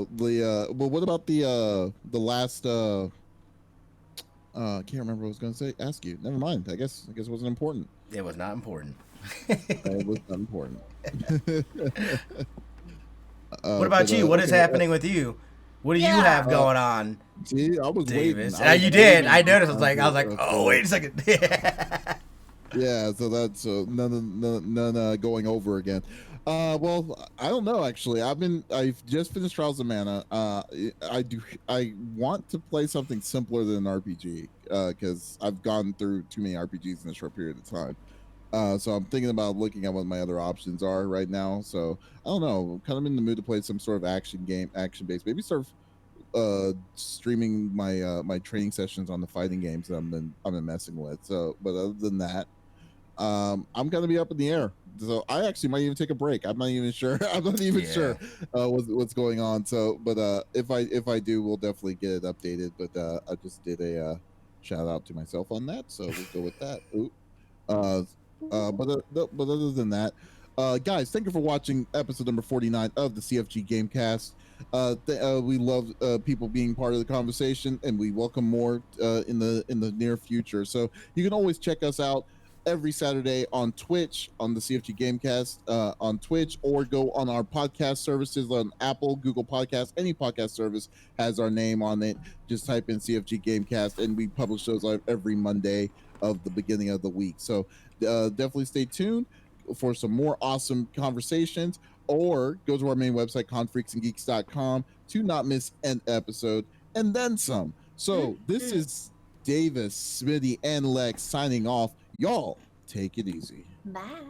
what about the last? I can't remember what I was gonna say. Ask you. Never mind. I guess it wasn't important. It was not important. It was not important. What about you? What is happening with you? What do you Yeah. have going on, See, I was Davis? waiting. You did. I waiting. noticed. I was like, oh, wait a second. Yeah, so that's none going over again. Well, I don't know actually. I've just finished Trials of Mana. I want to play something simpler than an RPG because I've gone through too many RPGs in a short period of time. So I'm thinking about looking at what my other options are right now. So I don't know. I'm kind of in the mood to play some sort of action game, action based. Maybe sort of streaming my training sessions on the fighting games that I've been messing with. So, but other than that, I'm gonna be up in the air. So I actually might even take a break. I'm not even sure. I'm not even sure what's going on. So, but if I do, we'll definitely get it updated. But I just did a shout out to myself on that, so we'll go with that. Ooh. But other than that, guys, thank you for watching episode number 49 of the CFG GameCast. We love people being part of the conversation, and we welcome more in the near future. So you can always check us out every Saturday on Twitch on the CFG Gamecast on Twitch, or go on our podcast services on Apple, Google Podcasts, any podcast service has our name on it. Just type in CFG Gamecast, and we publish those every Monday of the beginning of the week. So definitely stay tuned for some more awesome conversations, or go to our main website, confreaksandgeeks.com, to not miss an episode and then some. So this is Davis, Smitty, and Lex signing off. Y'all take it easy. Bye.